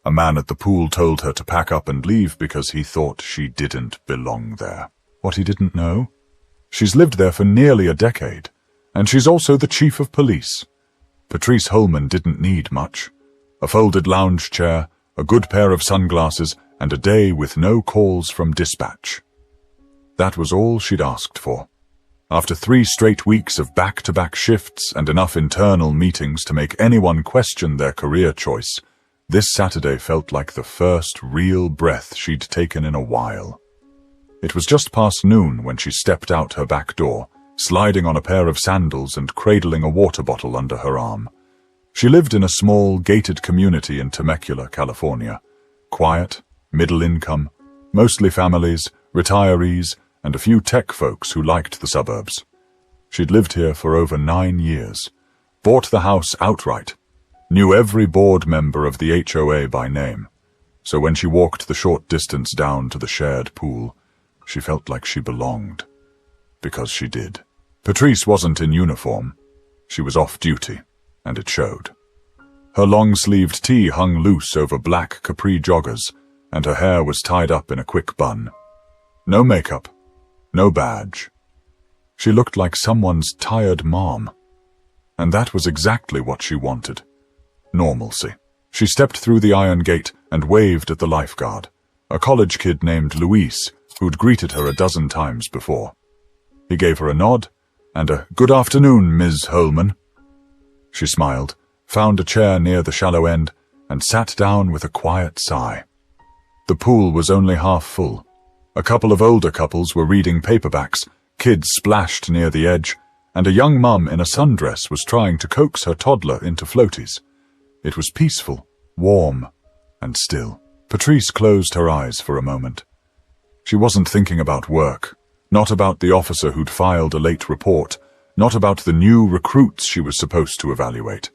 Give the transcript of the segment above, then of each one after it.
A man at the pool told her to pack up and leave because he thought she didn't belong there. What he didn't know? She's lived there for nearly a decade, and she's also the chief of police. Patrice Holman didn't need much. A folded lounge chair, a good pair of sunglasses, and a day with no calls from dispatch. That was all she'd asked for. After 3 straight weeks of back-to-back shifts and enough internal meetings to make anyone question their career choice, this Saturday felt like the first real breath she'd taken in a while. It was just past noon when she stepped out her back door, sliding on a pair of sandals and cradling a water bottle under her arm. She lived in a small, gated community in Temecula, California. Quiet, middle income, mostly families, retirees, and a few tech folks who liked the suburbs. She'd lived here for over 9 years, bought the house outright, knew every board member of the HOA by name, so when she walked the short distance down to the shared pool, she felt like she belonged. Because she did. Patrice wasn't in uniform. She was off duty, and it showed. Her long-sleeved tee hung loose over black capri joggers, and her hair was tied up in a quick bun. No makeup, no badge. She looked like someone's tired mom. And that was exactly what she wanted. Normalcy. She stepped through the iron gate and waved at the lifeguard, a college kid named Luis, who'd greeted her a dozen times before. He gave her a nod and a "Good afternoon, Ms. Holman." She smiled, found a chair near the shallow end, and sat down with a quiet sigh. The pool was only half full. A couple of older couples were reading paperbacks, kids splashed near the edge, and a young mum in a sundress was trying to coax her toddler into floaties. It was peaceful, warm, and still. Patrice closed her eyes for a moment. She wasn't thinking about work, not about the officer who'd filed a late report, not about the new recruits she was supposed to evaluate,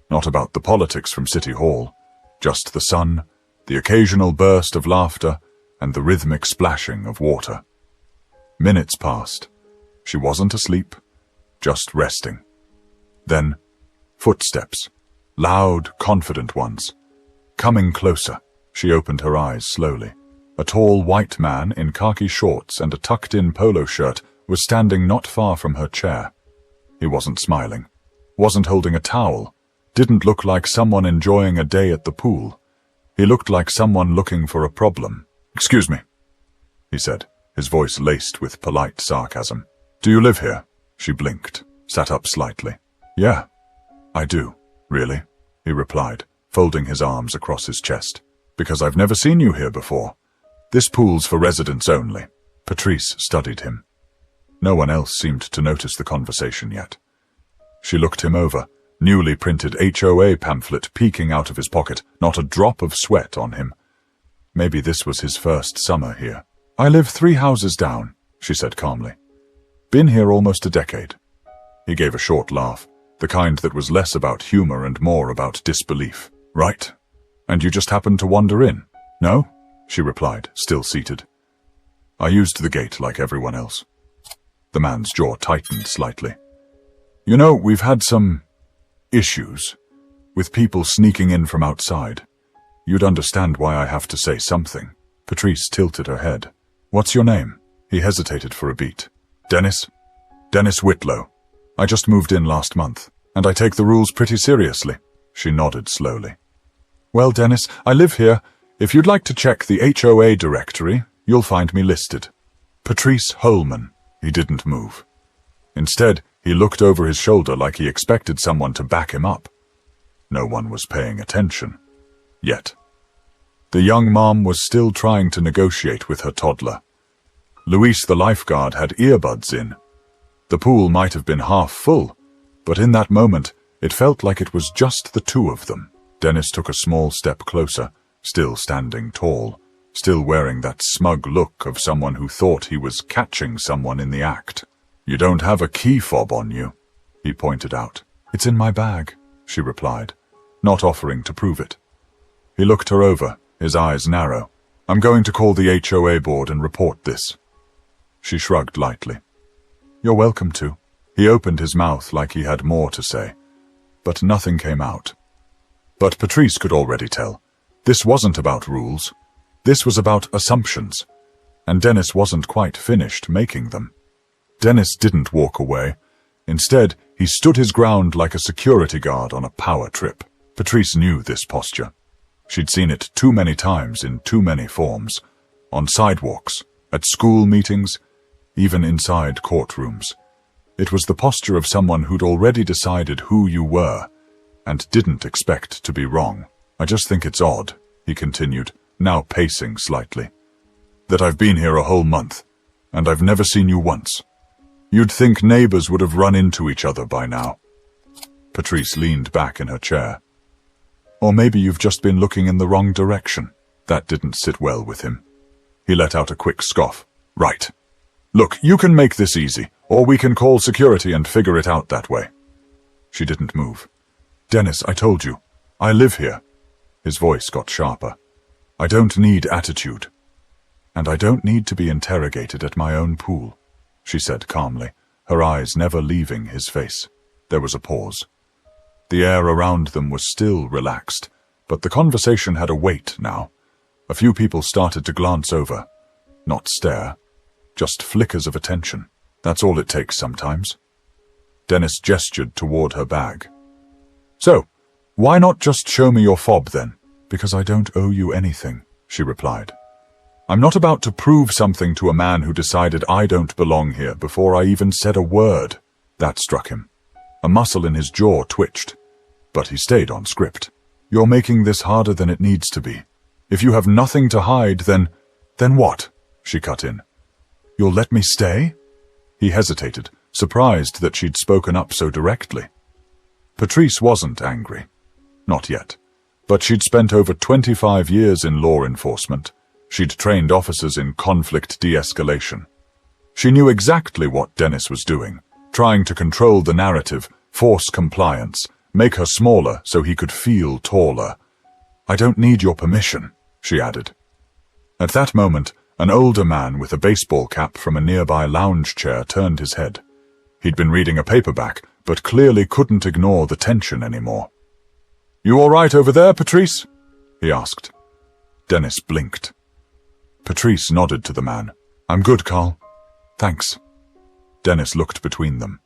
not about the politics from City Hall, just the sun, the occasional burst of laughter, and the rhythmic splashing of water. Minutes passed. She wasn't asleep, just resting. Then, footsteps, loud, confident ones. Coming closer, she opened her eyes slowly. A tall white man in khaki shorts and a tucked-in polo shirt was standing not far from her chair. He wasn't smiling, wasn't holding a towel, didn't look like someone enjoying a day at the pool. He looked like someone looking for a problem. "Excuse me," he said, his voice laced with polite sarcasm. "Do you live here?" She blinked, sat up slightly. "Yeah, I do, really," he replied, folding his arms across his chest. "Because I've never seen you here before. This pool's for residents only." Patrice studied him. No one else seemed to notice the conversation yet. She looked him over, newly printed HOA pamphlet peeking out of his pocket, not a drop of sweat on him. Maybe this was his first summer here. "I live 3 houses down," she said calmly. "Been here almost a decade." He gave a short laugh, the kind that was less about humor and more about disbelief. "Right. And you just happened to wander in?" "No," she replied, still seated. "I used the gate like everyone else." The man's jaw tightened slightly. "You know, we've had some issues with people sneaking in from outside. You'd understand why I have to say something." Patrice tilted her head. "What's your name?" He hesitated for a beat. "Dennis? Dennis Whitlow. I just moved in last month, and I take the rules pretty seriously." She nodded slowly. "Well, Dennis, I live here. If you'd like to check the HOA directory, you'll find me listed. Patrice Holman." He didn't move. Instead, he looked over his shoulder like he expected someone to back him up. No one was paying attention. Yet. The young mom was still trying to negotiate with her toddler. Luis the lifeguard had earbuds in. The pool might have been half full, but in that moment, it felt like it was just the two of them. Dennis took a small step closer, still standing tall, still wearing that smug look of someone who thought he was catching someone in the act. "You don't have a key fob on you," he pointed out. "It's in my bag," she replied, not offering to prove it. He looked her over, his eyes narrow. "I'm going to call the HOA board and report this." She shrugged lightly. "You're welcome to." He opened his mouth like he had more to say, but nothing came out. But Patrice could already tell. This wasn't about rules. This was about assumptions. And Dennis wasn't quite finished making them. Dennis didn't walk away. Instead, he stood his ground like a security guard on a power trip. Patrice knew this posture. She'd seen it too many times in too many forms. On sidewalks, at school meetings, even inside courtrooms. It was the posture of someone who'd already decided who you were, and didn't expect to be wrong. I just think it's odd, he continued, now pacing slightly, that I've been here a whole month, and I've never seen you once. You'd think neighbors would have run into each other by now. Patrice leaned back in her chair. Or maybe you've just been looking in the wrong direction. That didn't sit well with him. He let out a quick scoff. Right. Look, you can make this easy, or we can call security and figure it out that way. She didn't move. Dennis, I told you. I live here. His voice got sharper. I don't need attitude. And I don't need to be interrogated at my own pool, she said calmly, her eyes never leaving his face. There was a pause. The air around them was still relaxed, but the conversation had a weight now. A few people started to glance over. Not stare. Just flickers of attention. That's all it takes sometimes. Dennis gestured toward her bag. So, why not just show me your fob then? Because I don't owe you anything, she replied. I'm not about to prove something to a man who decided I don't belong here before I even said a word. That struck him. A muscle in his jaw twitched, but he stayed on script. You're making this harder than it needs to be. If you have nothing to hide, then what? She cut in. You'll let me stay? He hesitated, surprised that she'd spoken up so directly. Patrice wasn't angry. Not yet. But she'd spent over 25 years in law enforcement. She'd trained officers in conflict de-escalation. She knew exactly what Dennis was doing, trying to control the narrative, force compliance, make her smaller so he could feel taller. I don't need your permission, she added. At that moment, an older man with a baseball cap from a nearby lounge chair turned his head. He'd been reading a paperback, but clearly couldn't ignore the tension anymore. You all right over there, Patrice? He asked. Dennis blinked. Patrice nodded to the man. I'm good, Carl. Thanks. Dennis looked between them.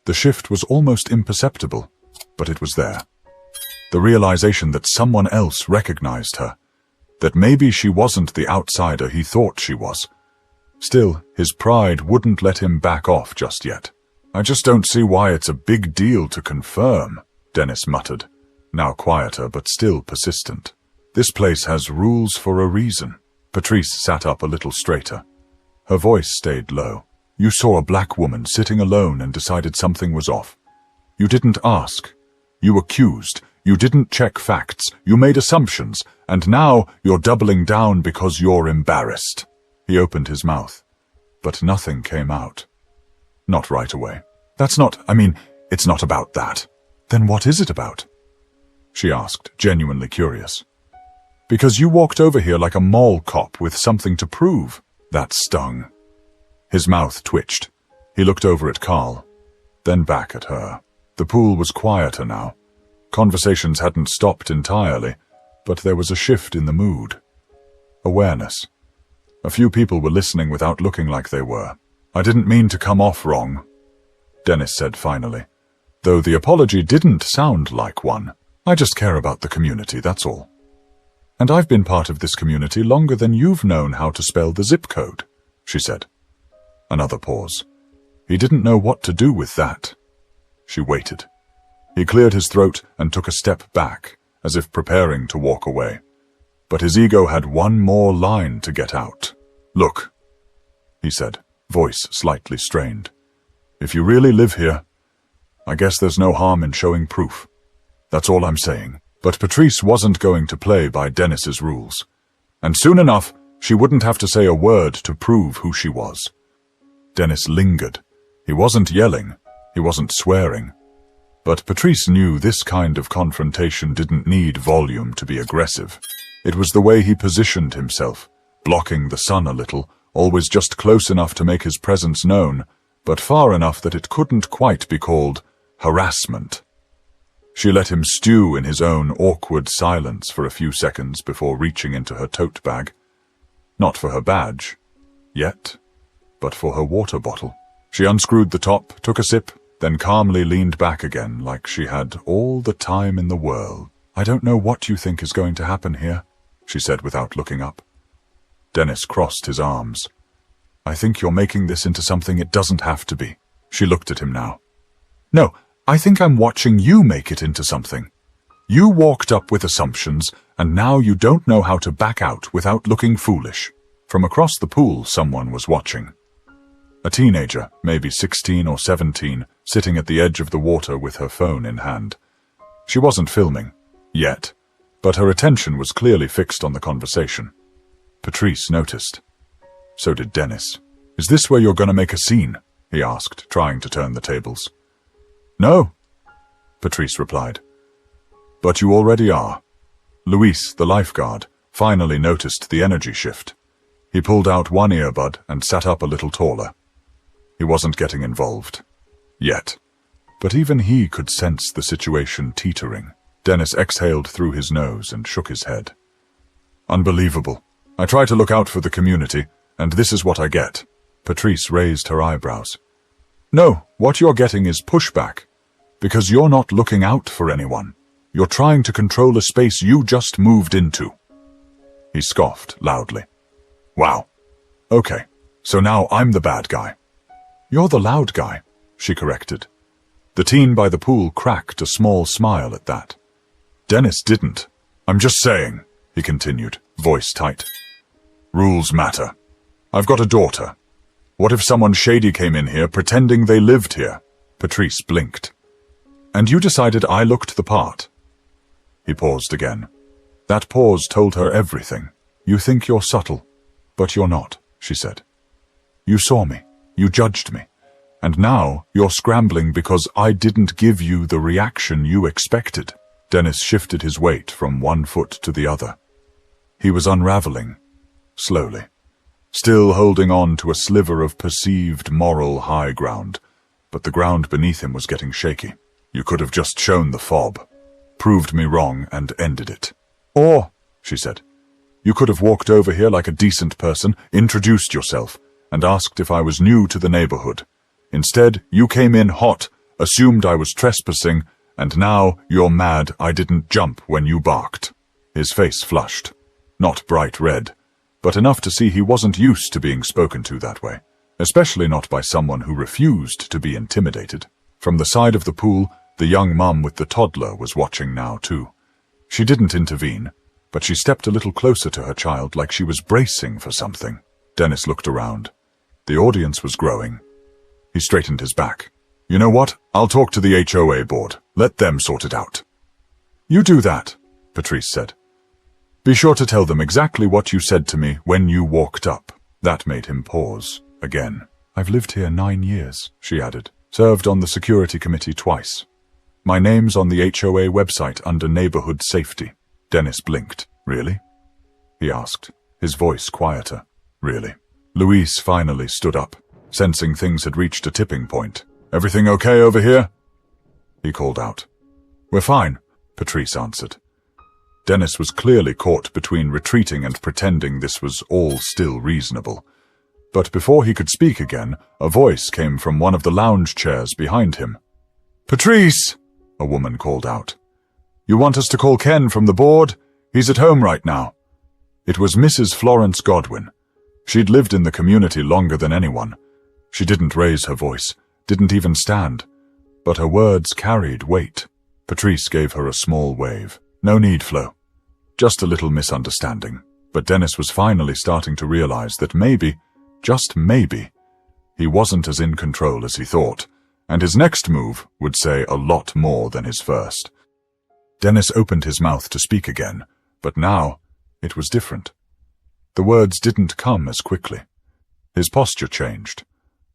The shift was almost imperceptible, but it was there. The realization that someone else recognized her, that maybe she wasn't the outsider he thought she was. Still, his pride wouldn't let him back off just yet. I just don't see why it's a big deal to confirm, Dennis muttered, now quieter but still persistent. This place has rules for a reason. Patrice sat up a little straighter. Her voice stayed low. You saw a black woman sitting alone and decided something was off. You didn't ask. You accused. You didn't check facts. You made assumptions. And now you're doubling down because you're embarrassed. He opened his mouth, but nothing came out. Not right away. It's not about that. Then what is it about? She asked, genuinely curious. Because you walked over here like a mall cop with something to prove. That stung. His mouth twitched. He looked over at Carl, then back at her. The pool was quieter now. Conversations hadn't stopped entirely, but there was a shift in the mood. Awareness. A few people were listening without looking like they were. I didn't mean to come off wrong, Dennis said finally, though the apology didn't sound like one. I just care about the community, that's all. And I've been part of this community longer than you've known how to spell the zip code, she said. Another pause. He didn't know what to do with that. She waited. He cleared his throat and took a step back, as if preparing to walk away. But his ego had one more line to get out. Look, he said, voice slightly strained. If you really live here, I guess there's no harm in showing proof. That's all I'm saying. But Patrice wasn't going to play by Dennis's rules. And soon enough, she wouldn't have to say a word to prove who she was. Dennis lingered. He wasn't yelling. He wasn't swearing. But Patrice knew this kind of confrontation didn't need volume to be aggressive. It was the way he positioned himself, blocking the sun a little, always just close enough to make his presence known, but far enough that it couldn't quite be called harassment. She let him stew in his own awkward silence for a few seconds before reaching into her tote bag. Not for her badge, yet, but for her water bottle. She unscrewed the top, took a sip, then calmly leaned back again like she had all the time in the world. "I don't know what you think is going to happen here," she said without looking up. Dennis crossed his arms. "I think you're making this into something it doesn't have to be." She looked at him now. "No, I think I'm watching you make it into something. You walked up with assumptions, and now you don't know how to back out without looking foolish." From across the pool, someone was watching. A teenager, maybe 16 or 17, sitting at the edge of the water with her phone in hand. She wasn't filming, yet, but her attention was clearly fixed on the conversation. Patrice noticed. So did Dennis. "Is this where you're going to make a scene?" he asked, trying to turn the tables. "No," Patrice replied. "But you already are." Luis, the lifeguard, finally noticed the energy shift. He pulled out one earbud and sat up a little taller. He wasn't getting involved. Yet. But even he could sense the situation teetering. Dennis exhaled through his nose and shook his head. "Unbelievable. I try to look out for the community, and this is what I get." Patrice raised her eyebrows. "No, what you're getting is pushback. Because you're not looking out for anyone. You're trying to control a space you just moved into." He scoffed loudly. "Wow. Okay, so now I'm the bad guy." "You're the loud guy," she corrected. The teen by the pool cracked a small smile at that. Dennis didn't. "I'm just saying," he continued, voice tight. "Rules matter. I've got a daughter. What if someone shady came in here pretending they lived here?" Patrice blinked. "And you decided I looked the part?" He paused again. That pause told her everything. "You think you're subtle, but you're not," she said. "You saw me. You judged me. And now you're scrambling because I didn't give you the reaction you expected." Dennis shifted his weight from one foot to the other. He was unraveling, slowly, still holding on to a sliver of perceived moral high ground, but the ground beneath him was getting shaky. "You could have just shown the fob, proved me wrong and ended it. Or," she said, "you could have walked over here like a decent person, introduced yourself, and asked if I was new to the neighborhood. Instead, you came in hot, assumed I was trespassing, and now you're mad I didn't jump when you barked." His face flushed. Not bright red, but enough to see he wasn't used to being spoken to that way, especially not by someone who refused to be intimidated. From the side of the pool, the young mum with the toddler was watching now too. She didn't intervene, but she stepped a little closer to her child like she was bracing for something. Dennis looked around. The audience was growing. He straightened his back. "You know what? I'll talk to the HOA board. Let them sort it out." "You do that," Patrice said. "Be sure to tell them exactly what you said to me when you walked up." That made him pause again. "I've lived here 9 years, she added. "Served on the security committee twice. My name's on the HOA website under neighborhood safety." Dennis blinked. "Really?" he asked, his voice quieter. "Really?" Luis finally stood up, sensing things had reached a tipping point. "Everything okay over here?" he called out. "We're fine," Patrice answered. Dennis was clearly caught between retreating and pretending this was all still reasonable. But before he could speak again, a voice came from one of the lounge chairs behind him. "Patrice!" a woman called out. "You want us to call Ken from the board? He's at home right now." It was Mrs. Florence Godwin. She'd lived in the community longer than anyone. She didn't raise her voice, didn't even stand, but her words carried weight. Patrice gave her a small wave. "No need, Flo. Just a little misunderstanding." But Dennis was finally starting to realize that maybe, just maybe, he wasn't as in control as he thought, and his next move would say a lot more than his first. Dennis opened his mouth to speak again, but now it was different. The words didn't come as quickly. His posture changed.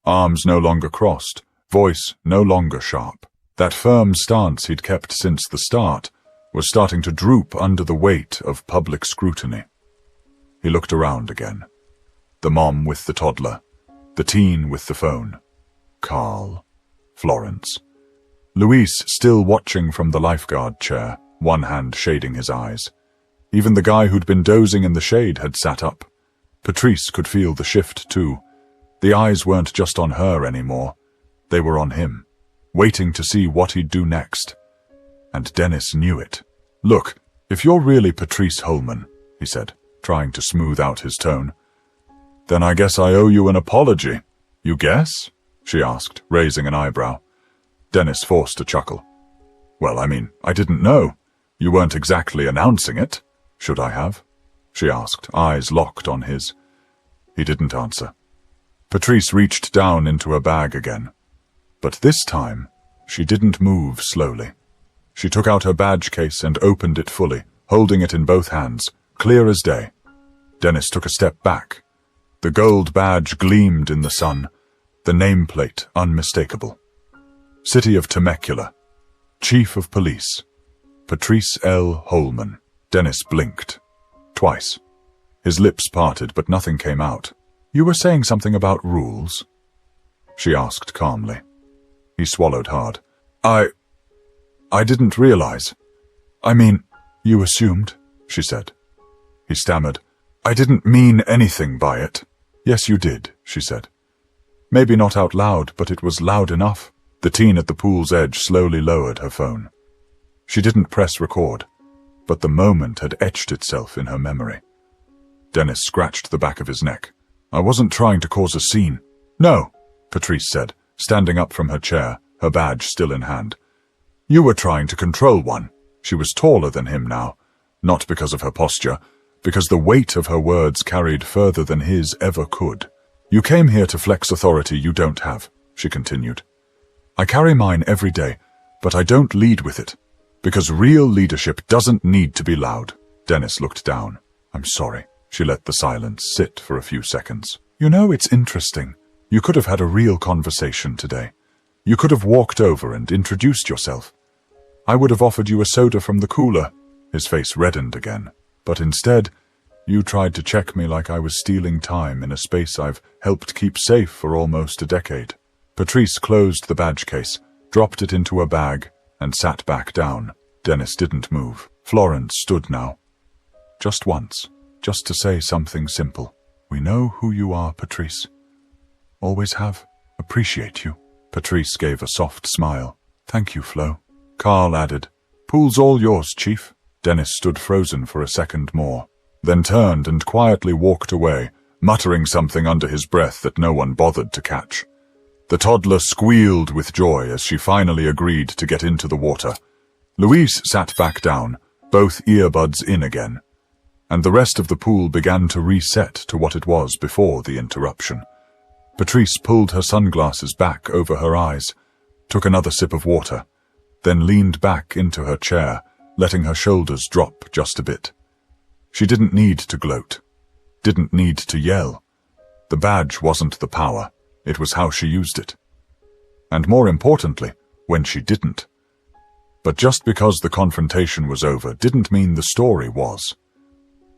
Arms no longer crossed, voice no longer sharp. That firm stance he'd kept since the start was starting to droop under the weight of public scrutiny. He looked around again. The mom with the toddler, the teen with the phone, Carl, Florence. Luis still watching from the lifeguard chair, one hand shading his eyes. Even the guy who'd been dozing in the shade had sat up. Patrice could feel the shift too. The eyes weren't just on her anymore. They were on him, waiting to see what he'd do next. And Dennis knew it. "Look, if you're really Patrice Holman," he said, trying to smooth out his tone, "then I guess I owe you an apology." "You guess?" she asked, raising an eyebrow. Dennis forced a chuckle. "Well, I mean, I didn't know. You weren't exactly announcing it. Should I have?" she asked, eyes locked on his. He didn't answer. Patrice reached down into her bag again. But this time, she didn't move slowly. She took out her badge case and opened it fully, holding it in both hands, clear as day. Dennis took a step back. The gold badge gleamed in the sun, the nameplate unmistakable. City of Temecula. Chief of Police. Patrice L. Holman. Dennis blinked. Twice. His lips parted, but nothing came out. "You were saying something about rules?" she asked calmly. He swallowed hard. I didn't realize. I mean, you assumed," she said. He stammered. "I didn't mean anything by it." "Yes, you did," she said. Maybe not out loud, but it was loud enough. The teen at the pool's edge slowly lowered her phone. She didn't press record, but the moment had etched itself in her memory. Dennis scratched the back of his neck. "I wasn't trying to cause a scene." "No," Patrice said, standing up from her chair, her badge still in hand. "You were trying to control one." She was taller than him now, not because of her posture, because the weight of her words carried further than his ever could. "You came here to flex authority you don't have," she continued. "I carry mine every day, but I don't lead with it, because real leadership doesn't need to be loud." Dennis looked down. "I'm sorry." She let the silence sit for a few seconds. "You know, it's interesting. You could have had a real conversation today. You could have walked over and introduced yourself. I would have offered you a soda from the cooler." His face reddened again. "But instead, you tried to check me like I was stealing time in a space I've helped keep safe for almost a decade." Patrice closed the badge case, dropped it into a bag, and sat back down. Dennis didn't move. Florence stood now. Just once, just to say something simple. "We know who you are, Patrice. Always have. Appreciate you." Patrice gave a soft smile. "Thank you, Flo." Carl added, "Pool's all yours, Chief." Dennis stood frozen for a second more, then turned and quietly walked away, muttering something under his breath that no one bothered to catch. The toddler squealed with joy as she finally agreed to get into the water. Luis sat back down, both earbuds in again, and the rest of the pool began to reset to what it was before the interruption. Patrice pulled her sunglasses back over her eyes, took another sip of water, then leaned back into her chair, letting her shoulders drop just a bit. She didn't need to gloat, didn't need to yell. The badge wasn't the power, it was how she used it. And more importantly, when she didn't. But just because the confrontation was over didn't mean the story was.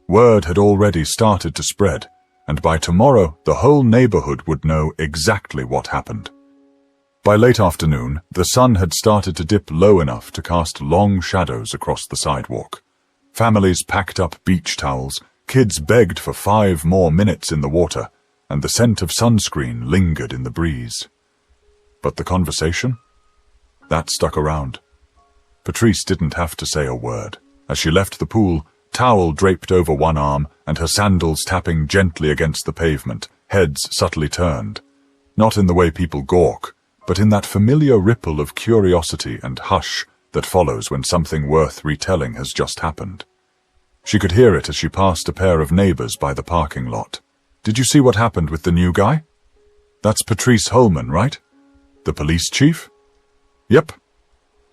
Word had already started to spread, and by tomorrow the whole neighborhood would know exactly what happened. By late afternoon, the sun had started to dip low enough to cast long shadows across the sidewalk. Families packed up beach towels, kids begged for 5 more minutes in the water, and the scent of sunscreen lingered in the breeze. But the conversation? That stuck around. Patrice didn't have to say a word. As she left the pool, towel draped over one arm and her sandals tapping gently against the pavement, heads subtly turned. Not in the way people gawk, but in that familiar ripple of curiosity and hush that follows when something worth retelling has just happened. She could hear it as she passed a pair of neighbors by the parking lot. "Did you see what happened with the new guy? That's Patrice Holman, right? The police chief?" "Yep."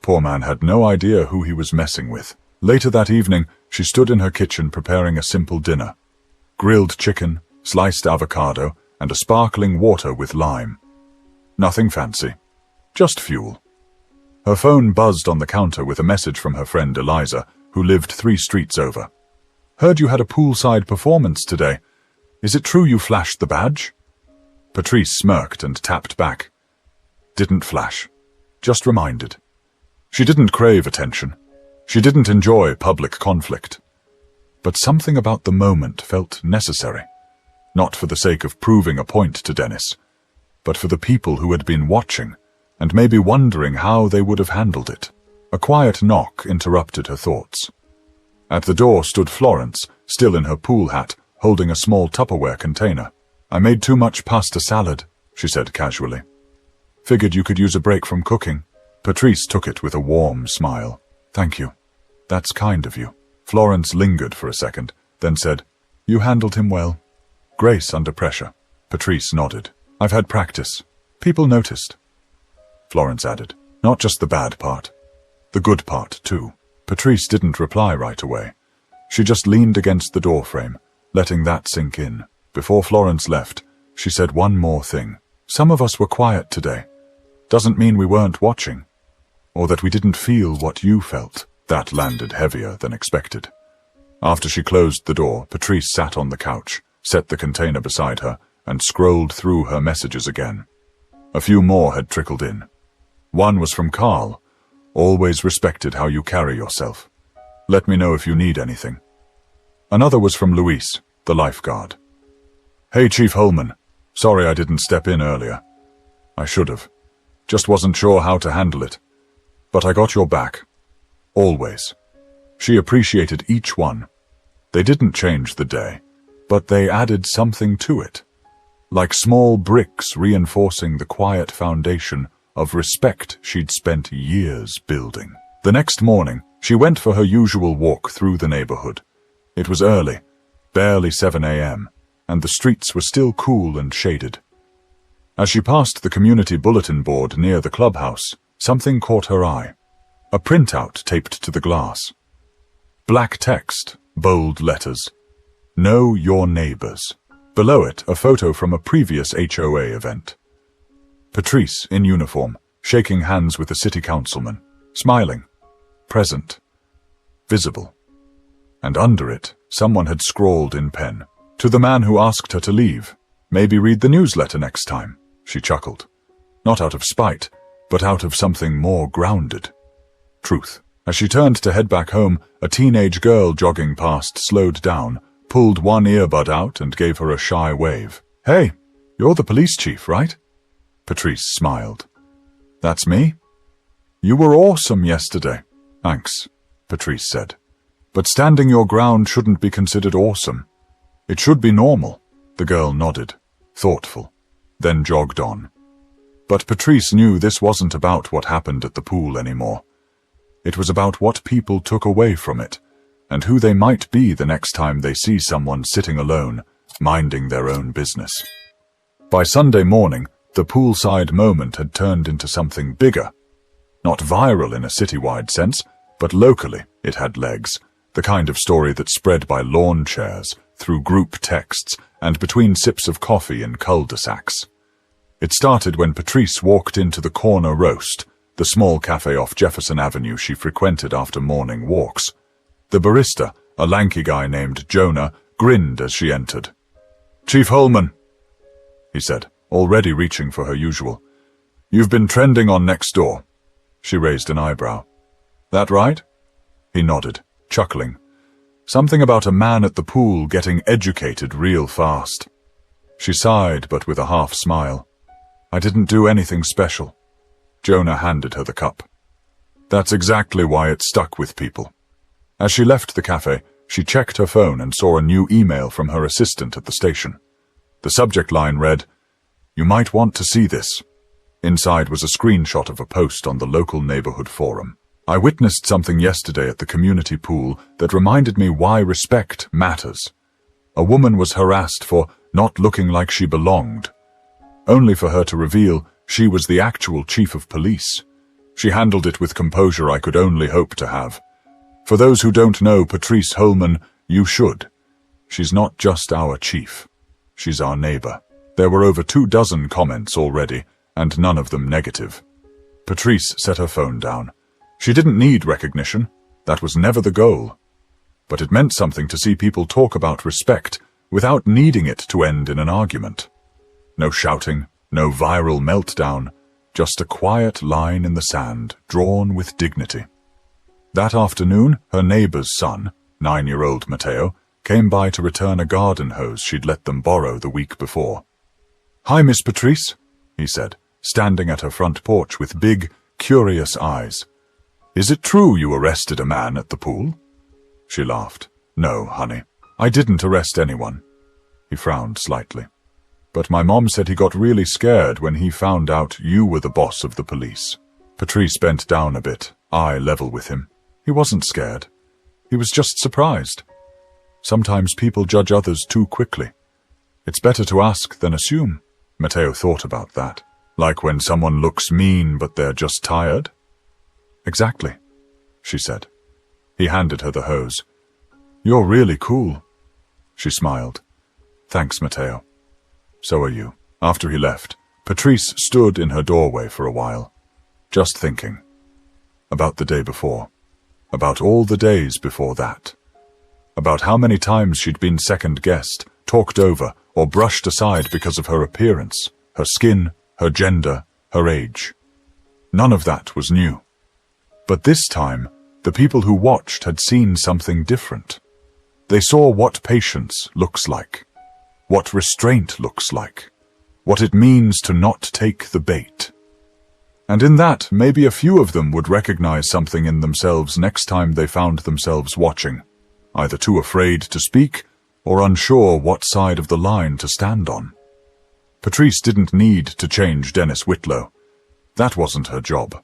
Poor man had no idea who he was messing with. Later that evening, she stood in her kitchen preparing a simple dinner. Grilled chicken, sliced avocado, and a sparkling water with lime. Nothing fancy. Just fuel. Her phone buzzed on the counter with a message from her friend Eliza, who lived 3 streets over. "Heard you had a poolside performance today. Is it true you flashed the badge?" Patrice smirked and tapped back. "Didn't flash. Just reminded." She didn't crave attention. She didn't enjoy public conflict. But something about the moment felt necessary, not for the sake of proving a point to Dennis, but for the people who had been watching and maybe wondering how they would have handled it. A quiet knock interrupted her thoughts. At the door stood Florence, still in her pool hat, holding a small Tupperware container. "I made too much pasta salad," she said casually. "Figured you could use a break from cooking." Patrice took it with a warm smile. "Thank you. That's kind of you." Florence lingered for a second, then said, "You handled him well." "Grace under pressure." Patrice nodded. "I've had practice. People noticed." Florence added, "Not just the bad part. The good part, too." Patrice didn't reply right away. She just leaned against the doorframe, letting that sink in. Before Florence left, she said one more thing. "Some of us were quiet today. Doesn't mean we weren't watching, or that we didn't feel what you felt." That landed heavier than expected. After she closed the door, Patrice sat on the couch, set the container beside her, and scrolled through her messages again. A few more had trickled in. One was from Carl. "Always respected how you carry yourself. Let me know if you need anything." Another was from Luis, the lifeguard. "Hey, Chief Holman. Sorry I didn't step in earlier. I should have. Just wasn't sure how to handle it. But I got your back. Always." She appreciated each one. They didn't change the day, but they added something to it, like small bricks reinforcing the quiet foundation of respect she'd spent years building. The next morning, she went for her usual walk through the neighborhood. It was early, barely 7 a.m., and the streets were still cool and shaded. As she passed the community bulletin board near the clubhouse, something caught her eye. A printout taped to the glass. Black text, bold letters. "Know your neighbors." Below it, a photo from a previous HOA event. Patrice, in uniform, shaking hands with a city councilman, smiling, present, visible. And under it, someone had scrawled in pen, "To the man who asked her to leave, maybe read the newsletter next time." She chuckled. Not out of spite, but out of something more grounded. Truth. As she turned to head back home, a teenage girl jogging past slowed down, pulled one earbud out and gave her a shy wave. "Hey, you're the police chief, right?" Patrice smiled. "That's me." "You were awesome yesterday." "Thanks," Patrice said. "But standing your ground shouldn't be considered awesome. It should be normal." The girl nodded, thoughtful, then jogged on. But Patrice knew this wasn't about what happened at the pool anymore. It was about what people took away from it, and who they might be the next time they see someone sitting alone, minding their own business. By Sunday morning, the poolside moment had turned into something bigger. Not viral in a citywide sense, but locally it had legs, the kind of story that spread by lawn chairs, through group texts, and between sips of coffee in cul-de-sacs. It started when Patrice walked into the Corner Roast, the small cafe off Jefferson Avenue she frequented after morning walks. The barista, a lanky guy named Jonah, grinned as she entered. "Chief Holman," he said, already reaching for her usual. "You've been trending on Nextdoor." She raised an eyebrow. "That right?" He nodded, chuckling. Something about a man at the pool getting educated real fast. She sighed, but with a half smile. "I didn't do anything special." Jonah handed her the cup. That's exactly why it stuck with people. As she left the cafe, she checked her phone and saw a new email from her assistant at the station. The subject line read, "You might want to see this." Inside was a screenshot of a post on the local neighborhood forum. "I witnessed something yesterday at the community pool that reminded me why respect matters. A woman was harassed for not looking like she belonged, only for her to reveal she was the actual chief of police. She handled it with composure I could only hope to have. For those who don't know Patrice Holman, you should. She's not just our chief. She's our neighbor." There were over 24 comments already, and none of them negative. Patrice set her phone down. She didn't need recognition. That was never the goal. But it meant something to see people talk about respect without needing it to end in an argument. No shouting, no viral meltdown, just a quiet line in the sand, drawn with dignity. That afternoon, her neighbor's son, 9-year-old Matteo, came by to return a garden hose she'd let them borrow the week before. "Hi, Miss Patrice," he said, standing at her front porch with big, curious eyes. "Is it true you arrested a man at the pool?" She laughed. "No, honey, I didn't arrest anyone." He frowned slightly. "But my mom said he got really scared when he found out you were the boss of the police." Patrice bent down a bit, eye level with him. He wasn't scared. He was just surprised. Sometimes people judge others too quickly. It's better to ask than assume. Matteo thought about that. Like when someone looks mean but they're just tired? "Exactly," she said. He handed her the hose. "You're really cool." She smiled. "Thanks, Matteo. So are you." After he left, Patrice stood in her doorway for a while, just thinking. About the day before. About all the days before that. About how many times she'd been second-guessed, talked over, or brushed aside because of her appearance, her skin, her gender, her age. None of that was new. But this time, the people who watched had seen something different. They saw what patience looks like, what restraint looks like, what it means to not take the bait. And in that, maybe a few of them would recognize something in themselves next time they found themselves watching, either too afraid to speak or unsure what side of the line to stand on. Patrice didn't need to change Dennis Whitlow. That wasn't her job.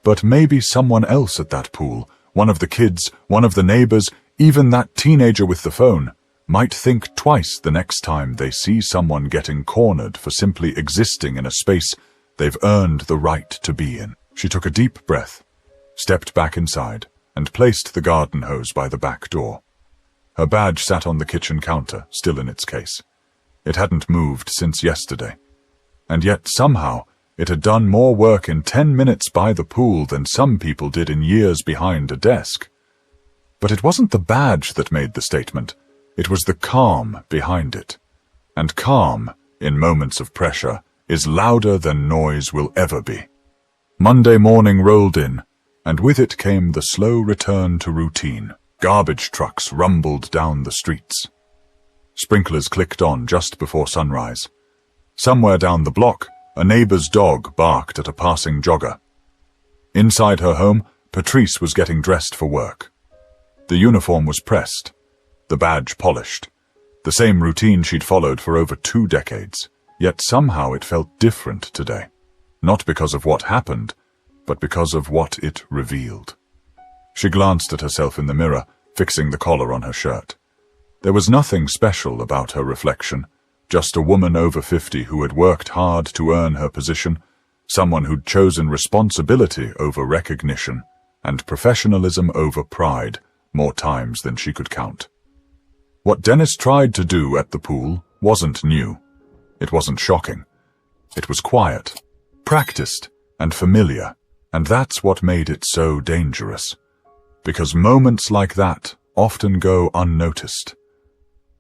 But maybe someone else at that pool, one of the kids, one of the neighbors, even that teenager with the phone, might think twice the next time they see someone getting cornered for simply existing in a space they've earned the right to be in. She took a deep breath, stepped back inside, and placed the garden hose by the back door. Her badge sat on the kitchen counter, still in its case. It hadn't moved since yesterday. And yet, somehow, it had done more work in 10 minutes by the pool than some people did in years behind a desk. But it wasn't the badge that made the statement. It was the calm behind it. And calm, in moments of pressure, is louder than noise will ever be. Monday morning rolled in, and with it came the slow return to routine. Garbage trucks rumbled down the streets. Sprinklers clicked on just before sunrise. Somewhere down the block, a neighbor's dog barked at a passing jogger. Inside her home, Patrice was getting dressed for work. The uniform was pressed, the badge polished, the same routine she'd followed for over 2 decades, yet somehow it felt different today. Not because of what happened, but because of what it revealed. She glanced at herself in the mirror, fixing the collar on her shirt. There was nothing special about her reflection, just a woman over 50 who had worked hard to earn her position, someone who'd chosen responsibility over recognition, and professionalism over pride, more times than she could count. What Dennis tried to do at the pool wasn't new. It wasn't shocking. It was quiet, practiced, and familiar, and that's what made it so dangerous. Because moments like that often go unnoticed,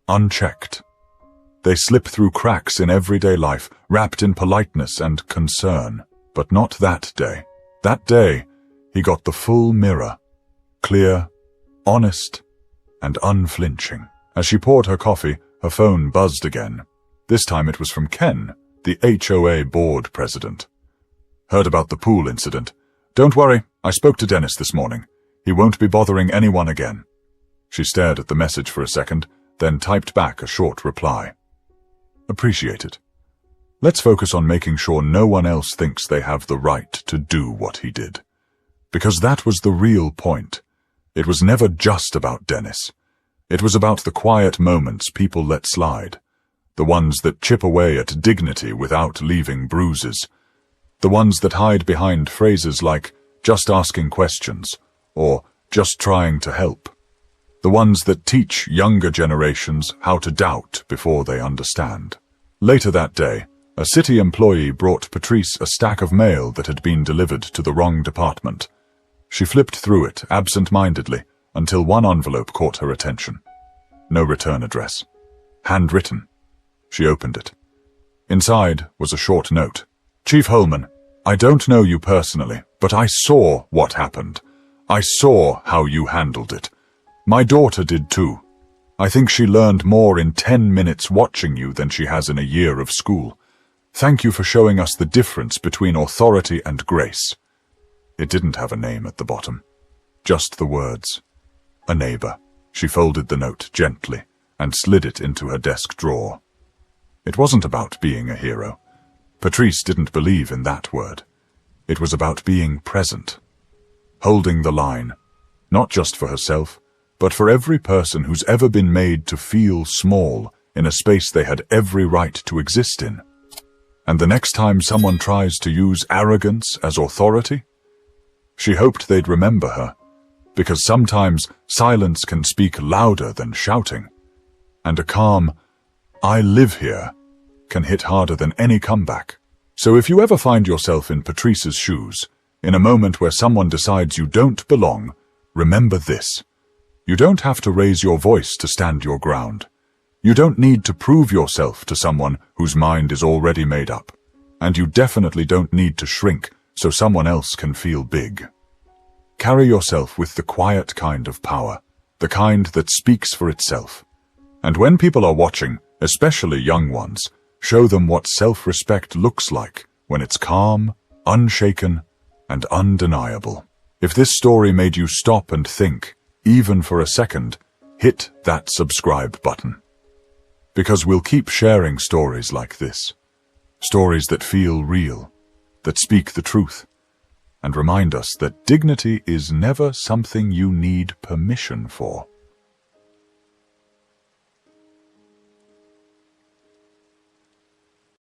unchecked. They slip through cracks in everyday life, wrapped in politeness and concern. But not that day. That day, he got the full mirror, clear, honest, and unflinching. As she poured her coffee, her phone buzzed again. This time it was from Ken, the HOA board president. "Heard about the pool incident. Don't worry, I spoke to Dennis this morning. He won't be bothering anyone again." She stared at the message for a second, then typed back a short reply. "Appreciate it. Let's focus on making sure no one else thinks they have the right to do what he did. Because that was the real point. It was never just about Dennis. It was about the quiet moments people let slide, the ones that chip away at dignity without leaving bruises, the ones that hide behind phrases like, just asking questions, or just trying to help. The ones that teach younger generations how to doubt before they understand. Later that day, a city employee brought Patrice a stack of mail that had been delivered to the wrong department. She flipped through it absent-mindedly until one envelope caught her attention. No return address. Handwritten. She opened it. Inside was a short note. "Chief Holman, I don't know you personally, but I saw what happened. I saw how you handled it. My daughter did too. I think she learned more in 10 minutes watching you than she has in a year of school. Thank you for showing us the difference between authority and grace. It didn't have a name at the bottom. Just the words. A neighbor. She folded the note gently and slid it into her desk drawer. It wasn't about being a hero. Patrice didn't believe in that word. It was about being present. Holding the line. Not just for herself, but for every person who's ever been made to feel small in a space they had every right to exist in. And the next time someone tries to use arrogance as authority, she hoped they'd remember her, because sometimes silence can speak louder than shouting, and a calm, "I live here," can hit harder than any comeback. So if you ever find yourself in Patrice's shoes, in a moment where someone decides you don't belong, remember this. You don't have to raise your voice to stand your ground. You don't need to prove yourself to someone whose mind is already made up. And you definitely don't need to shrink so someone else can feel big. Carry yourself with the quiet kind of power, the kind that speaks for itself. And when people are watching, especially young ones, show them what self-respect looks like when it's calm, unshaken, and undeniable. If this story made you stop and think, even for a second, hit that subscribe button. Because we'll keep sharing stories like this. Stories that feel real, that speak the truth, and remind us that dignity is never something you need permission for.